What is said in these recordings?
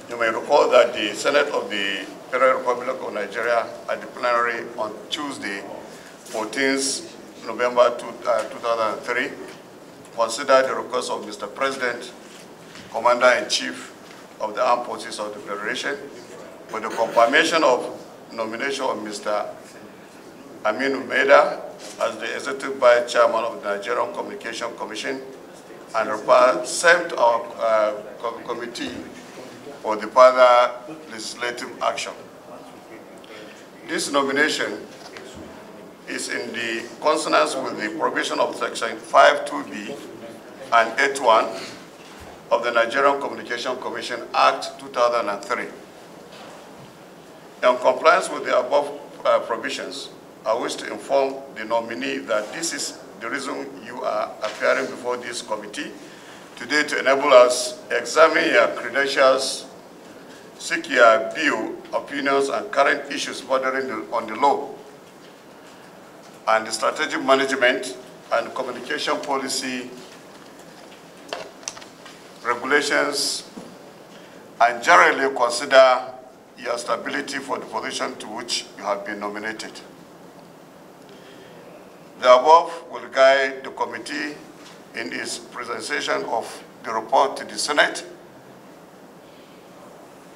You may recall that the Senate of the Federal Republic of Nigeria at the plenary on Tuesday, 14th November 2003, considered the request of Mr. President, Commander-in-Chief of the Armed Forces of the Federation, for the confirmation of nomination of Mr. Aminu Maida as the Executive Vice Chairman of the Nigerian Communication Commission, and refer same to our committee for the further legislative action. This nomination is in the consonance with the provision of Section 5(2)(b) and 8(1) of the Nigerian Communication Commission Act 2003. In compliance with the above provisions, I wish to inform the nominee that this is the reason you are appearing before this committee today, to enable us examine your credentials, seek your view, opinions, and current issues bordering on the law and the strategic management and communication policy, regulations, and generally consider your stability for the position to which you have been nominated. The above will guide the committee in its presentation of the report to the Senate.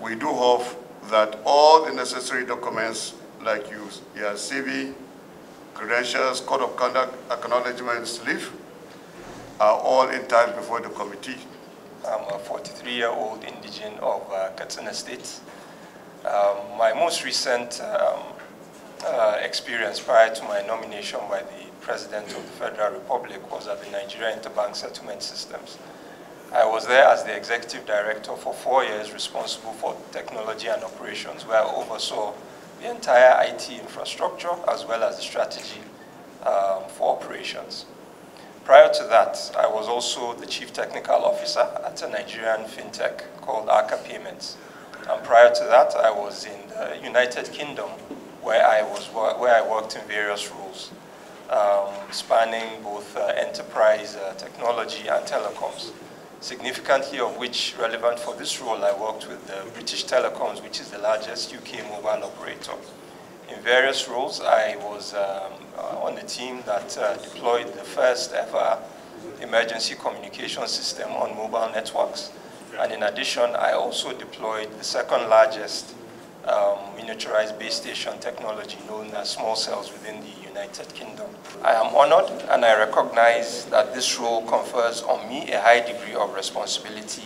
We do hope that all the necessary documents like your CV, credentials, code of conduct, acknowledgement slip are all in time before the committee. I'm a 43-year-old indigene of Katsina State. My most recent experience prior to my nomination by the President of the Federal Republic was at the Nigeria Interbank Settlement Systems. I was there as the Executive Director for 4 years, responsible for technology and operations, where I oversaw the entire IT infrastructure as well as the strategy for operations. Prior to that, I was also the Chief Technical Officer at a Nigerian fintech called Arca Payments. And prior to that, I was in the United Kingdom, where I worked in various roles, spanning both enterprise technology and telecoms. Significantly of which, relevant for this role, I worked with the British Telecoms, which is the largest UK mobile operator. In various roles, I was on the team that deployed the first ever emergency communication system on mobile networks. And in addition, I also deployed the second largest miniaturized base station technology known as small cells within the United Kingdom. I am honored and I recognize that this role confers on me a high degree of responsibility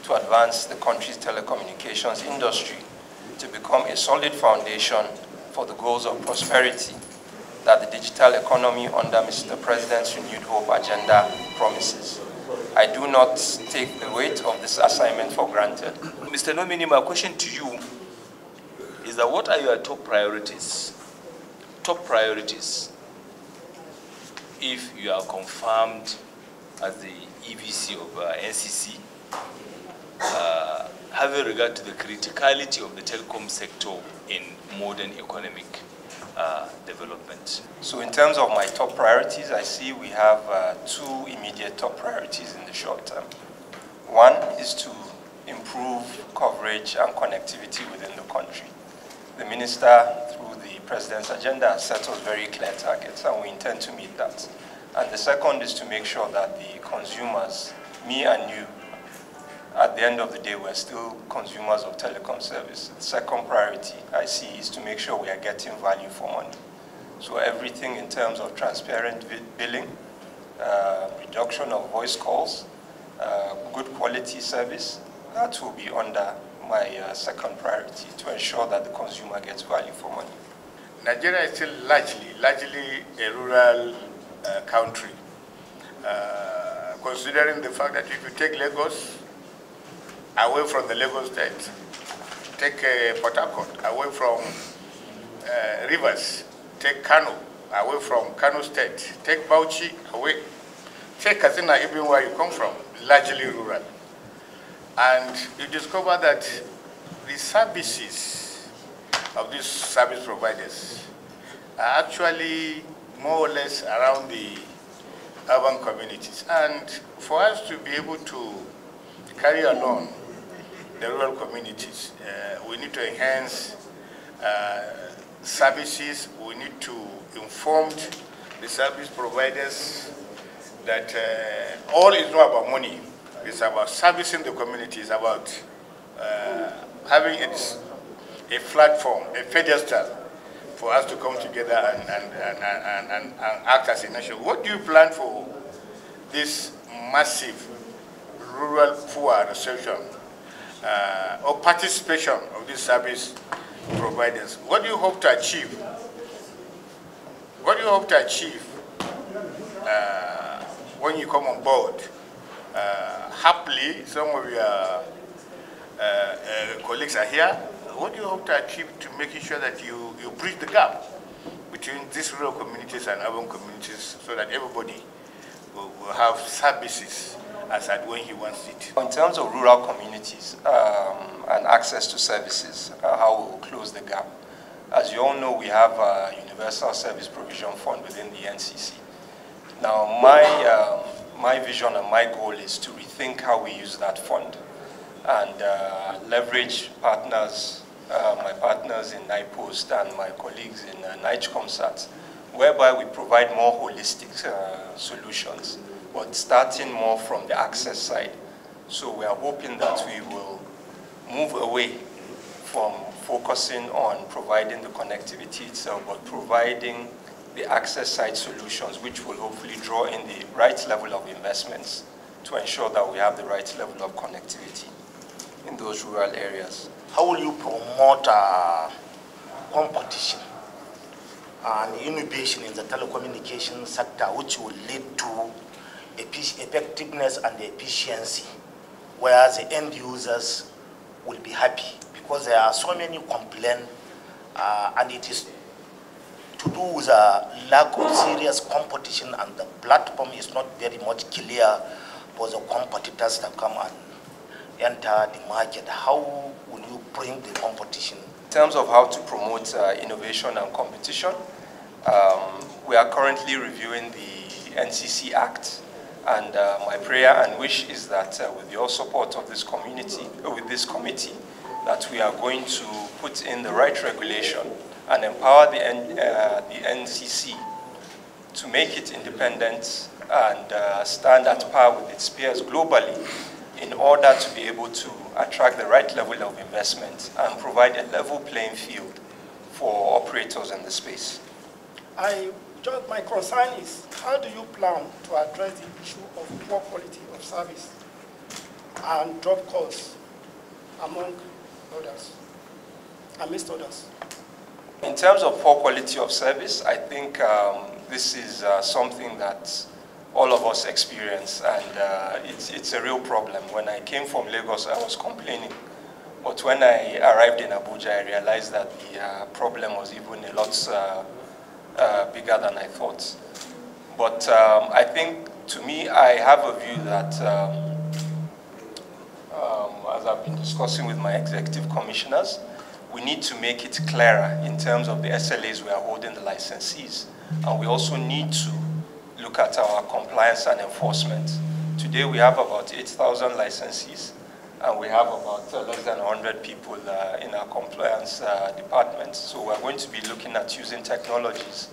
to advance the country's telecommunications industry to become a solid foundation for the goals of prosperity that the digital economy under Mr. President's Renewed Hope agenda promises. I do not take the weight of this assignment for granted. Mr. Nominee, my question to you is that what are your top priorities? Top priorities if you are confirmed as the EVC of NCC, having regard to the criticality of the telecom sector in modern economic development. So in terms of my top priorities, I see we have two immediate top priorities in the short term. One is to improve coverage and connectivity within the country. The Minister, through the President's agenda, has set us very clear targets, and we intend to meet that. And the second is to make sure that the consumers, me and you, at the end of the day, we're still consumers of telecom service. The second priority I see is to make sure we are getting value for money. So everything in terms of transparent billing, reduction of voice calls, good quality service, that will be under my second priority to ensure that the consumer gets value for money. Nigeria is still largely a rural country. Considering the fact that if you take Lagos away from the Lagos state, take Port Harcourt away from rivers, take Kano away from Kano state, take Bauchi away, take Katsina even where you come from, largely rural. And you discover that the services of these service providers are actually more or less around the urban communities. And for us to be able to carry along the rural communities. We need to enhance services. We need to inform the service providers that all is not about money. It's about servicing the community. It's about having a platform, a pedestal for us to come together and act as a nation. What do you plan for this massive rural poor reception or participation of these service providers? What do you hope to achieve? What do you hope to achieve when you come on board? Happily, some of your colleagues are here. What do you hope to achieve to making sure that you bridge the gap between these rural communities and urban communities so that everybody will have services as at when he wants it? In terms of rural communities and access to services, how we will close the gap. As you all know, we have a Universal Service Provision Fund within the NCC. Now, my vision and my goal is to rethink how we use that fund and leverage partners, my partners in NIPOST and my colleagues in NICHCOMSAT, whereby we provide more holistic solutions, but starting more from the access side. So we are hoping that we will move away from focusing on providing the connectivity itself, but providing the access side solutions, which will hopefully draw in the right level of investments to ensure that we have the right level of connectivity in those rural areas. How will you promote competition and innovation in the telecommunication sector, which will lead to effectiveness and efficiency, whereas the end users will be happy? Because there are so many complaints, and it is to do with a lack of serious competition, and the platform is not very much clear for the competitors to come and enter the market. How will you bring the competition? In terms of how to promote innovation and competition, we are currently reviewing the NCC Act, and my prayer and wish is that with your support of this community, with this committee, that we are going to put in the right regulation and empower the NCC to make it independent and stand at par with its peers globally in order to be able to attract the right level of investment and provide a level playing field for operators in the space. My concern is, how do you plan to address the issue of poor quality of service and drop costs among others, amidst others? In terms of poor quality of service, I think this is something that all of us experience, and it's a real problem. When I came from Lagos, I was complaining. But when I arrived in Abuja, I realized that the problem was even a lot bigger than I thought. But I think, to me, I have a view that, as I've been discussing with my executive commissioners, we need to make it clearer in terms of the SLAs we are holding the licensees. And we also need to look at our compliance and enforcement. Today we have about 8,000 licensees, and we have about less than 100 people in our compliance department. So we're going to be looking at using technologies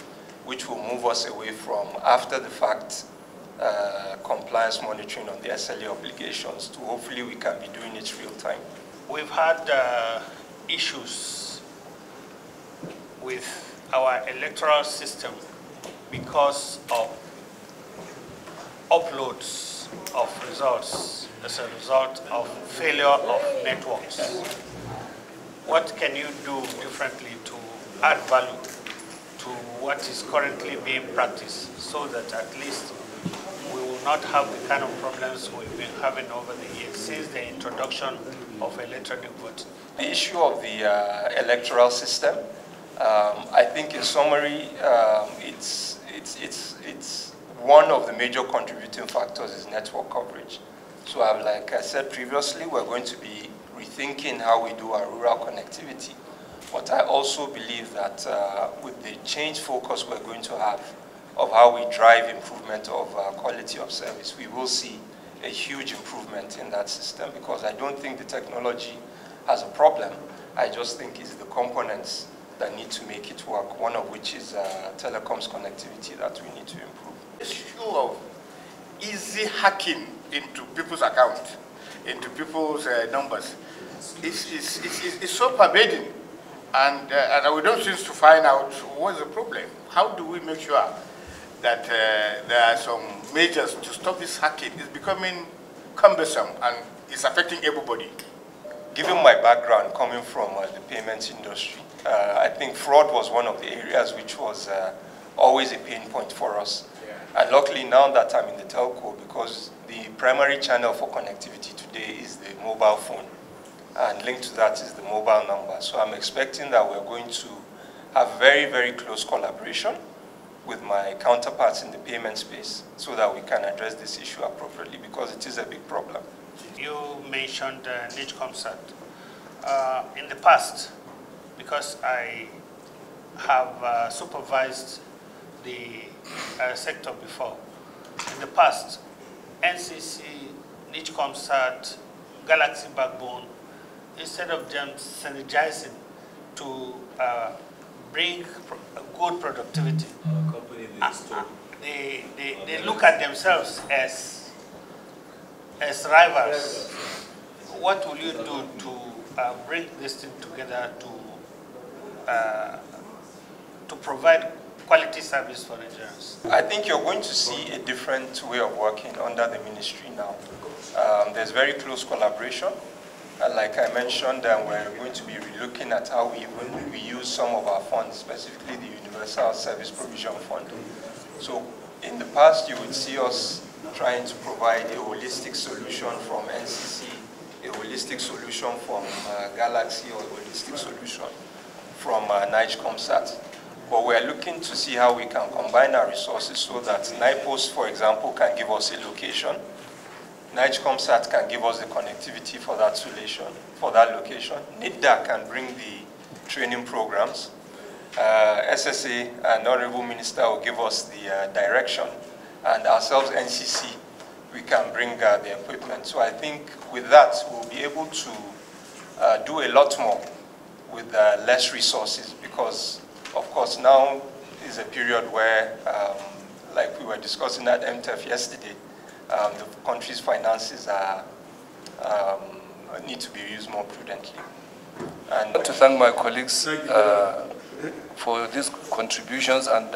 which will move us away from after-the-fact compliance monitoring on the SLA obligations to hopefully we can be doing it real time. We've had issues with our electoral system because of uploads of results as a result of failure of networks. What can you do differently to add value to what is currently being practiced so that at least we will not have the kind of problems we've been having over the years since the introduction of electronic voting? The issue of the electoral system, I think in summary, it's one of the major contributing factors is network coverage. So like I said previously, we're going to be rethinking how we do our rural connectivity. But I also believe that with the change focus we're going to have of how we drive improvement of quality of service, we will see a huge improvement in that system, because I don't think the technology has a problem. I just think it's the components that need to make it work, one of which is telecoms connectivity that we need to improve. The issue of easy hacking into people's accounts, into people's numbers, is so pervading, and we don't seem to find out what's the problem. How do we make sure that there are some measures to stop this hacking? It's becoming cumbersome and it's affecting everybody. Given my background coming from the payments industry, I think fraud was one of the areas which was always a pain point for us. Yeah. And luckily now that I'm in the telco, because the primary channel for connectivity today is the mobile phone, and linked to that is the mobile number. So I'm expecting that we're going to have very, very close collaboration with my counterparts in the payment space so that we can address this issue appropriately, because it is a big problem. You mentioned niche concept. In the past, because I have supervised the sector before, in the past, NCC, niche concept, Galaxy Backbone, instead of them synergizing to bring good productivity, they look at themselves as rivals. What will you do to bring this thing together to provide quality service for Nigerians? I think you're going to see a different way of working under the ministry now. There's very close collaboration. Like I mentioned, we're going to be looking at how we use some of our funds, specifically the Universal Service Provision Fund. So in the past, you would see us trying to provide a holistic solution from NCC, a holistic solution from Galaxy, or a holistic solution from NIGECOMSAT. But we're looking to see how we can combine our resources so that NIPOS, for example, can give us a location. NIGECOMSAT can give us the connectivity for that solution, for that location. NIDDA can bring the training programs. SSA and Honorable Minister will give us the direction. And ourselves, NCC, we can bring the equipment. So I think with that, we'll be able to do a lot more with less resources, because, of course, now is a period where, like we were discussing at MTF yesterday, the country's finances need to be used more prudently. And I want to thank my colleagues for these contributions, and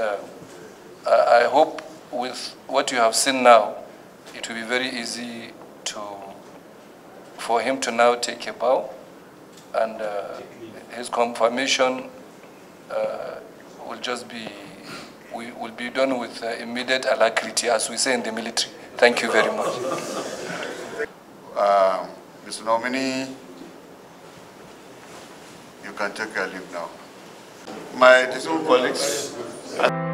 I hope with what you have seen now, it will be very easy for him to now take a bow, and his confirmation will just be, will be done with immediate alacrity, as we say in the military. Thank you very much. Mr. Nominee, you can take your leave now. My distinguished colleagues.